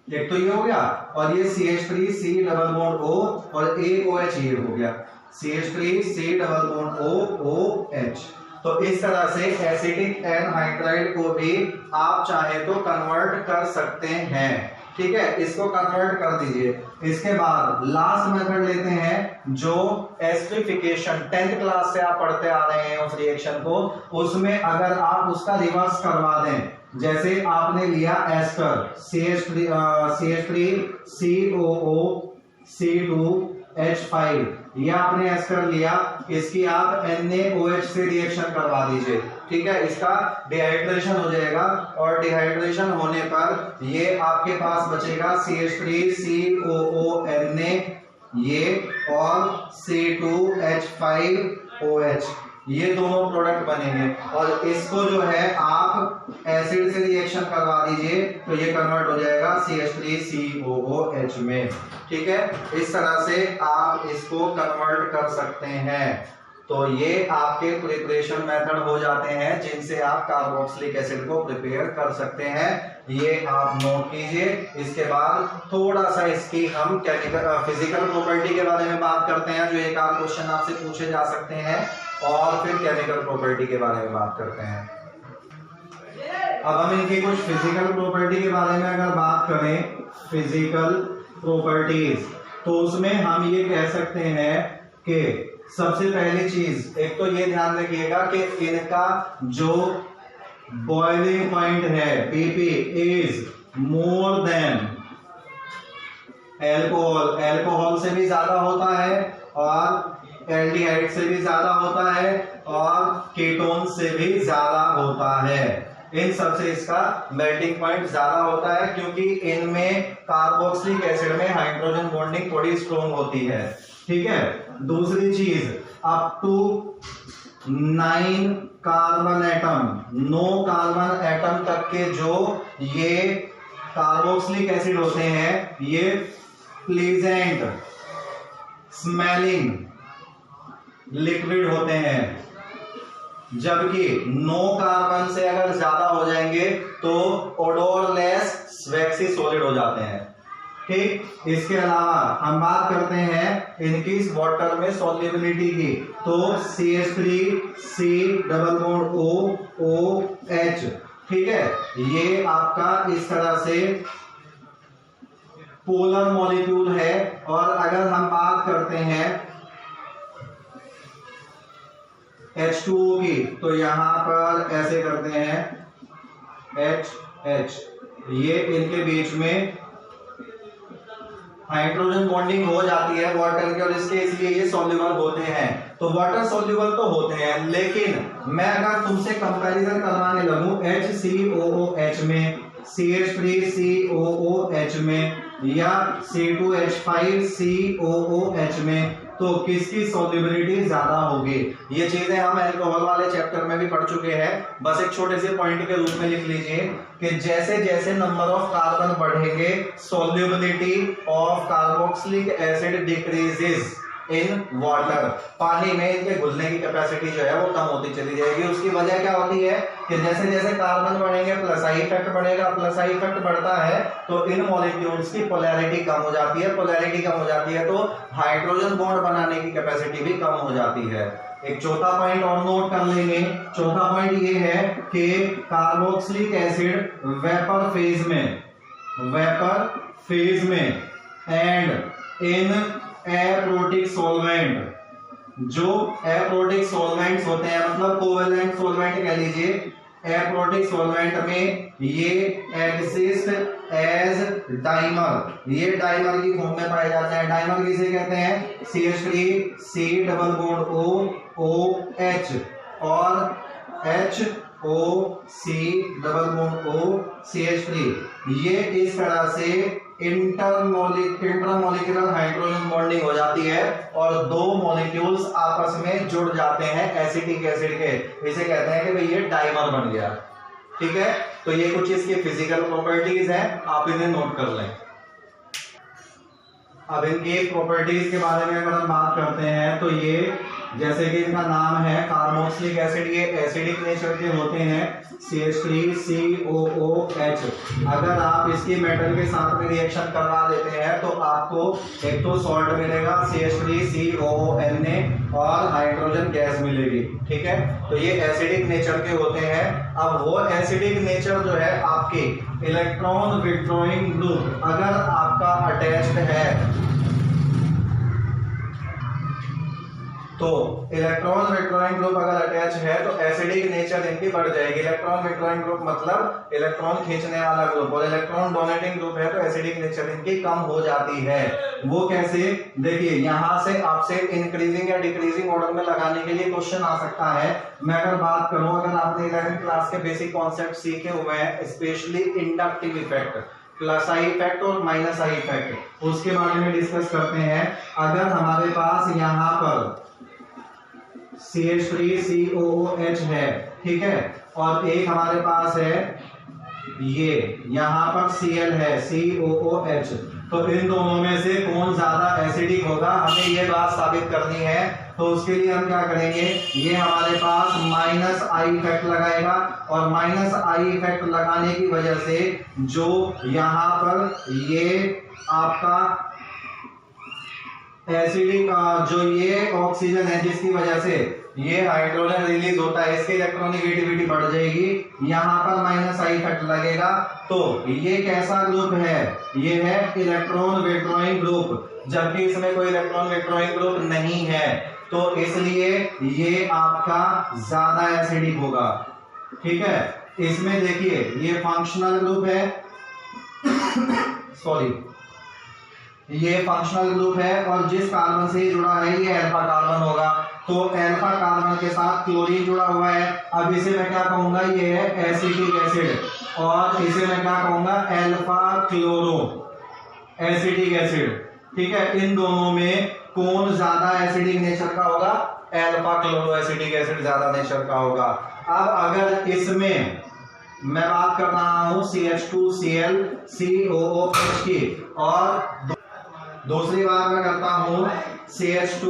एक तो ये हो गया, और ये CH3C डबल बॉन्ड O और एक OH ये हो गया CH3C डबल बॉन्ड OH। तो इस तरह से एसिटिक एनहाइड्राइड को भी आप चाहे तो कन्वर्ट कर सकते हैं, ठीक है। इसको कन्वर्ट कर दीजिए। इसके बाद लास्ट मेथड लेते हैं जो एस्टरिफिकेशन, 10th क्लास से आप पढ़ते आ रहे हैं उस रिएक्शन को, उसमें अगर आप उसका रिवर्स करवा दें, जैसे आपने लिया एस्टर CH3COO C2 H5, ये आपने S कर लिया, इसकी आप NaOH से रिएक्शन करवा दीजिए, ठीक है। इसका डिहाइड्रेशन हो जाएगा और डिहाइड्रेशन होने पर ये आपके पास बचेगा CH3COONa ये और C2H5OH, ये दोनों प्रोडक्ट बनेंगे और इसको जो है आप एसिड से रिएक्शन करवा दीजिए तो ये कन्वर्ट हो जाएगा CH3COOH में, ठीक है। इस तरह से आप इसको कन्वर्ट कर सकते हैं। तो ये आपके प्रिपरेशन मेथड हो जाते हैं जिनसे आप कार्बोक्सिलिक एसिड को प्रिपेयर कर सकते हैं। ये आप नोट कीजिए। इसके बाद थोड़ा सा इसकी हम फिजिकल प्रॉपर्टी के बारे में बात करते हैं, जो एक आध क्वेश्चन आपसे पूछे जा सकते हैं, और फिर केमिकल प्रॉपर्टी के बारे में बात करते हैं। अब हम इनकी कुछ फिजिकल प्रॉपर्टी के बारे में अगर बात करें, फिजिकल प्रॉपर्टीज, तो उसमें हम ये कह सकते हैं कि सबसे पहली चीज, एक तो ये ध्यान रखिएगा कि इनका जो बॉइलिंग पॉइंट है Bp is more than alcohol, alcohol से भी ज्यादा होता है और एल्डिहाइड से भी ज्यादा होता है और कीटोन से भी ज्यादा होता है। इन सबसे इसका मेल्टिंग पॉइंट ज्यादा होता है क्योंकि इनमें कार्बोक्सिलिक एसिड में हाइड्रोजन बॉन्डिंग थोड़ी स्ट्रॉन्ग होती है, ठीक है। दूसरी चीज, up to 9 carbon atom, 9 carbon atom तक के जो ये कार्बोक्सिलिक एसिड होते हैं, ये प्लीजेंट स्मेलिंग लिक्विड होते हैं, जबकि 9 कार्बन से अगर ज्यादा हो जाएंगे तो ओडोरलेस वैक्सी सॉलिड हो जाते हैं, ठीक। इसके अलावा हम बात करते हैं इनकी वाटर में सॉल्युबिलिटी की, तो CH3C डबल बॉन्ड OOH, ठीक है। ये आपका इस तरह से पोलर मॉलिक्यूल है। और अगर हम बात करते हैं H2O की, तो यहां पर ऐसे करते हैं HH, ये इनके बीच में हाइड्रोजन बॉन्डिंग हो जाती है वाटर के और इसके, इसलिए ये सॉल्युबल होते हैं। तो वाटर सॉल्युबल तो होते हैं, लेकिन मैं अगर तुमसे कंपैरिजन करवाने लगूं HCOOH में, CH3COOH में या C2H5COOH में, तो किसकी सॉल्युबिलिटी ज्यादा होगी। ये चीजें हम अल्कोहल वाले चैप्टर में भी पढ़ चुके हैं। बस एक छोटे से पॉइंट के रूप में लिख लीजिए कि जैसे जैसे नंबर ऑफ कार्बन बढ़ेंगे, solubility of carboxylic acid decreases in water, पानी में इनके घुलने की कैपेसिटी जो है वो कम होती चली जाएगी। उसकी वजह क्या होती है कि जैसे जैसे कार्बन बढ़ेंगे प्लस आई इफेक्ट बढ़ेगा, प्लस आई इफेक्ट बढ़ता है तो इन मॉलिक्यूल्स की पोलैरिटी कम हो जाती है, पोलैरिटी कम हो जाती है तो हाइड्रोजन बॉन्ड बनाने की कैपेसिटी भी कम हो जाती है। एक चौथा पॉइंट और नोट कर लेंगे। चौथा पॉइंट ये है कि कार्बोक्सिलिक एसिड वेपर फेज में एंड इन एप्रोटिक सॉल्वेंट, जो एप्रोटिक सॉल्वेंट्स होते हैं, मतलब कोवेलेंट सॉल्वेंट कह लीजिए, एप्रोटिक सॉल्वेंट में ये एग्जिस्ट एज डाइमर, ये डाइमर की फॉर्म में पाए जाते हैं। डाइमर किसे कहते हैं? CH3C डबल बॉन्ड OOH और HOC डबल बॉन्ड OCH3, ये इस तरह से इंटरमोलिक्यूलर हाइड्रोजन बॉन्डिंग हो जाती है और दो मॉलिक्यूल्स आपस में जुड़ जाते हैं एसिटिक एसिड के, इसे कहते हैं कि भाई ये डाइमर बन गया। ठीक है, तो ये कुछ इसकी फिजिकल प्रॉपर्टीज हैं, आप इन्हें नोट कर लें। अब इनकी प्रॉपर्टीज के बारे में अगर हम बात करते हैं तो ये जैसे कि इनका नाम है कार्बोक्सिलिक एसिड, ये एसिडिक नेचर के होते हैं, CH3COOH। अगर आप इसकी मेटल के साथ में रिएक्शन करवा देते हैं तो आपको एक तो सॉल्ट मिलेगा CH3COONa और हाइड्रोजन गैस मिलेगी। ठीक है, तो ये एसिडिक नेचर के होते हैं। अब वो एसिडिक नेचर जो है आपकी इलेक्ट्रॉन विथड्रॉइंग ग्रुप अगर आपका अटैच्ड है तो इलेक्ट्रॉन विड्रॉइंग ग्रुप अगर अटैच है तो एसिडिक नेचर इनकी बढ़ जाएगी। इलेक्ट्रॉन विड्रॉइंग ग्रुप मतलब इलेक्ट्रॉन खींचने वाला ग्रुप, और इलेक्ट्रॉन डोनेटिंग ग्रुप है तो एसिडिक नेचर इनकी कम हो जाती है। वो कैसे, देखिए यहां से आपसे इंक्रीजिंग या डिक्रीजिंग ऑर्डर में लगाने के लिए क्वेश्चन आ सकता है। मैं अगर बात करूं, अगर आपने 11th क्लास के बेसिक कॉन्सेप्ट सीखे हुए हैं, specially inductive effect, plus I effect और माइनस आई इफेक्ट, उसके बारे में डिस्कस करते हैं। अगर हमारे पास यहाँ पर CH3COOH है, ठीक है, और एक हमारे पास है ये यहाँ पर Cl है COOH, तो इन दोनों में से कौन ज्यादा एसिडिक होगा हमें ये बात साबित करनी है। तो उसके लिए हम क्या करेंगे, ये हमारे पास माइनस आई इफेक्ट लगाएगा, और माइनस आई इफेक्ट लगाने की वजह से जो यहाँ पर ये आपका एसिडिक जो ये ऑक्सीजन है जिसकी वजह से ये हाइड्रोजन रिलीज होता है, इसकी इलेक्ट्रोनेगेटिविटी बढ़ जाएगी, यहाँ पर माइनस आई इफेक्ट लगेगा। तो ये कैसा ग्रुप है, ये है इलेक्ट्रॉन विड्रॉइंग ग्रुप, जबकि इसमें कोई इलेक्ट्रॉन विड्रॉइंग ग्रुप नहीं है, तो इसलिए ये आपका ज्यादा एसिडिक होगा। ठीक है, इसमें देखिए ये फंक्शनल ग्रुप है सॉरी ये फंक्शनल ग्रुप है, और जिस कार्बन से जुड़ा है ये अल्फा कार्बन होगा, तो अल्फा कार्बन के साथ क्लोरीन जुड़ा हुआ है। अब इसे मैं क्या कहूंगा, ये है एसिटिक एसिड, और इसे मैं क्या कहूंगा, अल्फा क्लोरो एसिटिक एसिड। ठीक है, इन दोनों में कौन ज्यादा एसिडिक नेचर का होगा, अल्फा क्लोरो एसिटिक एसिड ज्यादा नेचर का होगा। अब अगर इसमें मैं बात कर रहा हूं CH2Cl COOH की, और दूसरी बात मैं करता हूं CH2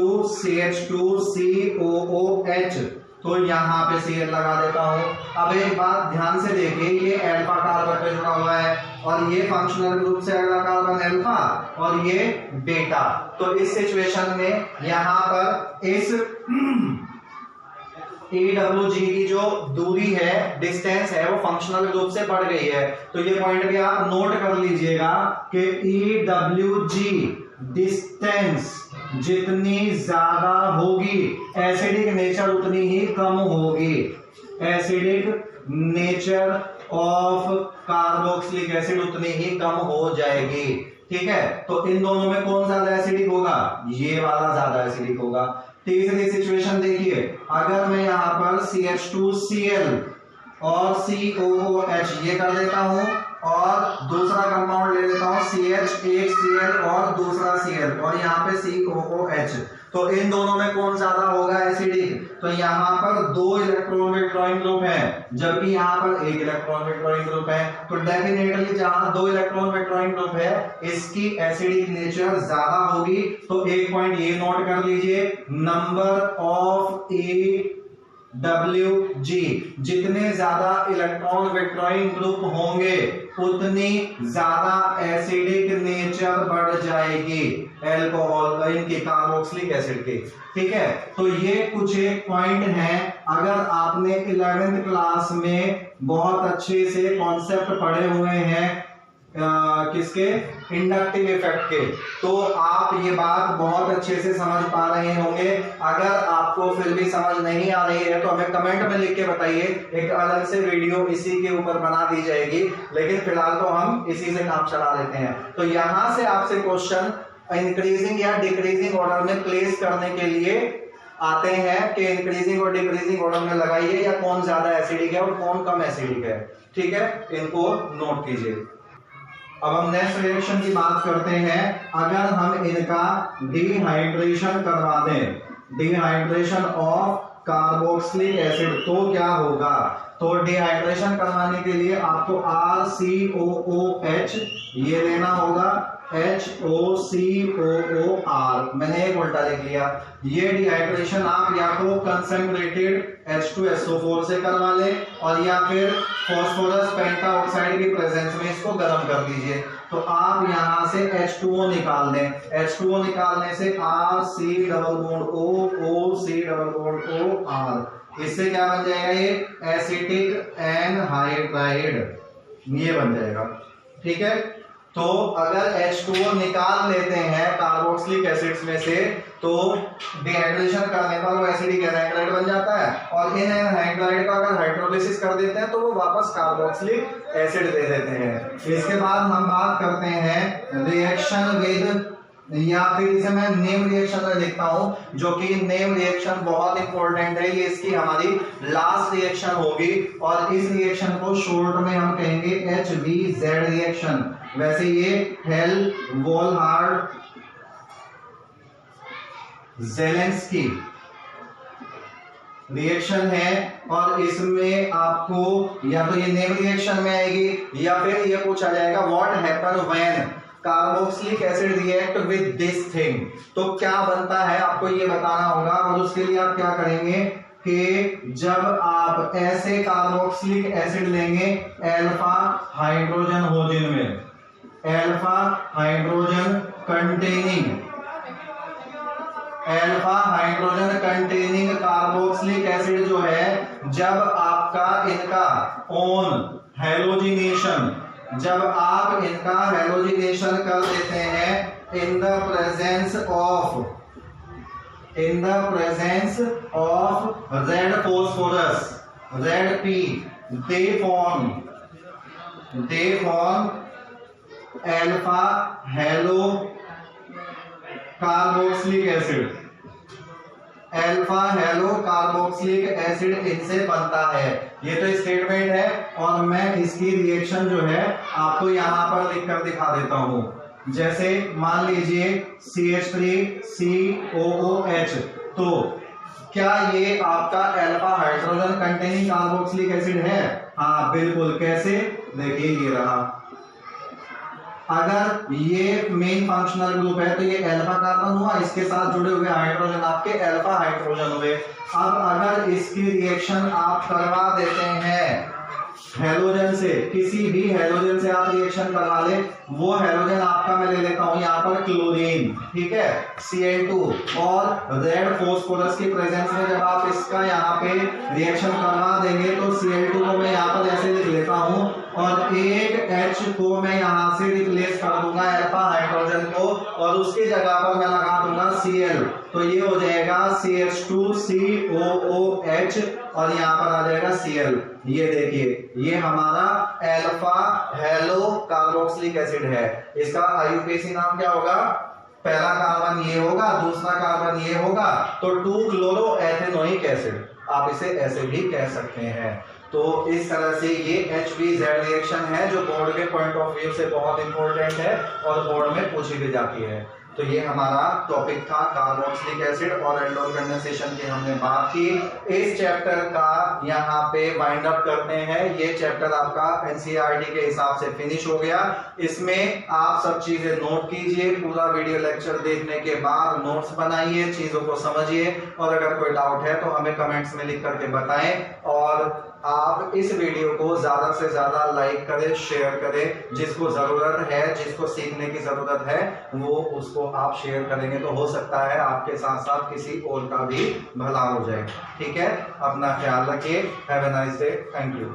COOH, तो यहां पे Cl लगा देता हूं। अब एक बात ध्यान से देखिए, ये अल्फा कार्बन पे जुड़ा हुआ है, और ये फंक्शनल ग्रुप से अगला कार्बन अल्फा और ये बीटा। तो इस सिचुएशन में यहां पर इस EWG की जो दूरी है, डिस्टेंस है, वो फंक्शनल ग्रुप से बढ़ गई है। तो ये पॉइंट भी आप नोट कर लीजिएगा कि EWG डिस्टेंस जितनी ज्यादा होगी एसिडिक नेचर उतनी ही कम होगी। Acidic nature of carboxylic acid उतनी ही कम हो जाएगी। ठीक है, तो इन दोनों में कौन ज्यादा एसिडिक होगा, ये वाला ज्यादा एसिडिक होगा। तीसरी सिचुएशन देखिए, अगर मैं यहां पर CH2Cl और COOH ये कर देता हूं, और दूसरा कंपाउंड ले लेता हूं CH, एक Cl और दूसरा Cl, और यहाँ पे COOH, तो इन दोनों में कौन ज्यादा होगा एसिडिक, तो यहाँ पर 2 इलेक्ट्रॉन विड्रॉइंग ग्रुप है, जबकि यहाँ पर 1 इलेक्ट्रॉन विड्रॉइंग ग्रुप है। तो डेफिनेटली जहां 2 इलेक्ट्रॉन विड्रॉइंग ग्रुप है इसकी एसिडिक नेचर ज्यादा होगी। तो एक पॉइंट ये नोट कर लीजिए, नंबर ऑफ EWG, जितने ज्यादा इलेक्ट्रॉन विड्रॉइंग ग्रुप होंगे उतनी ज्यादा एसिडिक नेचर बढ़ जाएगी अल्कोहल इनकी, कार्बोक्सिलिक एसिड की। ठीक है, तो ये कुछ एक पॉइंट हैं, अगर आपने 11th क्लास में बहुत अच्छे से कॉन्सेप्ट पढ़े हुए हैं किसके, इंडक्टिव इफेक्ट के, तो आप ये बात बहुत अच्छे से समझ पा रहे होंगे। अगर आपको फिर भी समझ नहीं आ रही है तो हमें कमेंट में लिख के बताइए, एक अलग से वीडियो इसी के ऊपर बना दी जाएगी, लेकिन फिलहाल तो हम इसी से काम चला लेते हैं। तो यहां से आपसे क्वेश्चन इंक्रीजिंग या डिक्रीजिंग ऑर्डर में प्लेस करने के लिए आते हैं कि इंक्रीजिंग और डिक्रीजिंग ऑर्डर में लगाइए, या कौन ज्यादा एसिडिक है और कौन कम एसिडिक है। ठीक है, इनको नोट कीजिए। अब हम नेक्स्ट रिएक्शन की बात करते हैं। अगर हम इनका डिहाइड्रेशन करवा दें, डिहाइड्रेशन ऑफ कार्बोक्सिलिक एसिड, तो क्या होगा, तो डिहाइड्रेशन करवाने के लिए आपको RCOOH ये लेना होगा, HOCOOR, मैंने एक उल्टा लिख लिया। ये डिहाइड्रेशन आप या तो कंसंट्रेटेड H2SO4 से करवा लें, और या फिर फास्फोरस पेंटाऑक्साइड की प्रेजेंस में इसको गर्म कर दीजिए। तो आप यहां से H2O निकाल दें, H2O निकालने से RC≡OOC≡OR, इससे क्या बन जाएगा, ये एसिटिक एनहाइड्राइड ये बन जाएगा। ठीक है, तो अगर H2O निकाल लेते हैं कार्बोक्सिलिक एसिड्स में से तो डिहाइड्रेशन करने पर वो एसिडिक एनहाइड्राइड बन जाता है, और इन एनहाइड्राइड का अगर हाइड्रोलिसिस कर देते हैं तो वो वापस कार्बोक्सिलिक एसिड दे देते हैं। इसके बाद हम बात करते हैं रिएक्शन विद, या फिर इसे मैं नेम रिएक्शन में लिखता हूं, जो कि नेम रिएक्शन बहुत इंपॉर्टेंट है, ये इसकी हमारी लास्ट रिएक्शन होगी, और इस रिएक्शन को शॉर्ट में हम कहेंगे HVZ रिएक्शन। वैसे ये हेल-वोल्हार्ड ज़ेलेंस्की रिएक्शन है, और इसमें आपको या तो ये नेम रिएक्शन में आएगी या फिर ये पूछा जाएगा what happen when carboxylic acid react with this thing. तो क्या बनता है आपको ये बताना होगा, और उसके लिए आप क्या करेंगे कि जब आप ऐसे कार्बोक्सिलिक एसिड लेंगे अल्फा हाइड्रोजन हो जिनमें alpha hydrogen containing carboxylic acid जो है, जब आपका इनका ओन हेलोजिनेशन, जब आप इनका हेलोजिनेशन कर देते हैं in the presence of red phosphorus Zp, they form alpha halo carboxylic acid, alpha hello carboxylic acid इनसे बनता है। ये तो स्टेटमेंट है, और मैं इसकी रिएक्शन जो है आपको यहां पर लिखकर दिखा देता हूं। जैसे मान लीजिए CH3COOH, तो क्या ये आपका alpha hydrogen containing carboxylic acid है? हाँ बिल्कुल। कैसे? देखिए ये रहा, अगर ये मेन फंक्शनल ग्रुप है तो ये अल्फा कार्बन हुआ, इसके साथ जुड़े हुए हाइड्रोजन आपके अल्फा हाइड्रोजन हुए। अब अगर इसकी रिएक्शन आप करवा देते हैं हेलोजन से, किसी भी हेलोजन से आप रिएक्शन करवा ले, वो हेलोजन आपका मैं ले लेता हूं यहां पर क्लोरीन, ठीक है, Cl2, और रेड फोस्फोरस की प्रेजेंस में जब आप इसका यहाँ पे रिएक्शन करवा देंगे तो Cl2 को मैं यहाँ पर ऐसे लिख लेता हूं, और एक H को मैं यहां से रिप्लेस कर दूंगा अल्फा हाइड्रोजन को, और उसकी जगह पर मैं लगा दूंगा Cl, तो ये हो जाएगा CH2COOH, और यहाँ पर आ जाएगा Cl। ये देखिए ये हमारा अल्फा हेलो कार्बोक्सिलिक एसिड है। इसका आईयूपीएसी नाम क्या होगा? पहला कार्बन ये होगा, दूसरा कार्बन ये होगा, तो 2-क्लोरोएथेनोइक एसिड, आप इसे ऐसे भी कह सकते हैं। तो इस तरह से ये HVZ रिएक्शन है जो बोर्ड के पॉइंट ऑफ व्यू से बहुत इंपॉर्टेंट है और बोर्ड में पूछी भी जाती है। तो ये हमारा टॉपिक था कार्बोक्सिलिक एसिड और एल्डोल कंडेंसेशन की हमने बात की। इस चैप्टर का यहाँ पे वाइंड अप करते हैं। ये चैप्टर आपका एनसीईआरटी के हिसाब से फिनिश हो गया। इसमें आप सब चीजें नोट कीजिए, पूरा वीडियो लेक्चर देखने के बाद नोट्स बनाइए, चीजों को समझिए, और अगर कोई डाउट है तो हमें कमेंट्स में लिख करके बताएं। और आप इस वीडियो को ज्यादा से ज्यादा लाइक करें, शेयर करें, जिसको जरूरत है, जिसको सीखने की जरूरत है वो उसको आप शेयर करेंगे तो हो सकता है आपके साथ साथ किसी और का भी भला हो जाए। ठीक है, अपना ख्याल रखिए। Have a nice day. Thank you.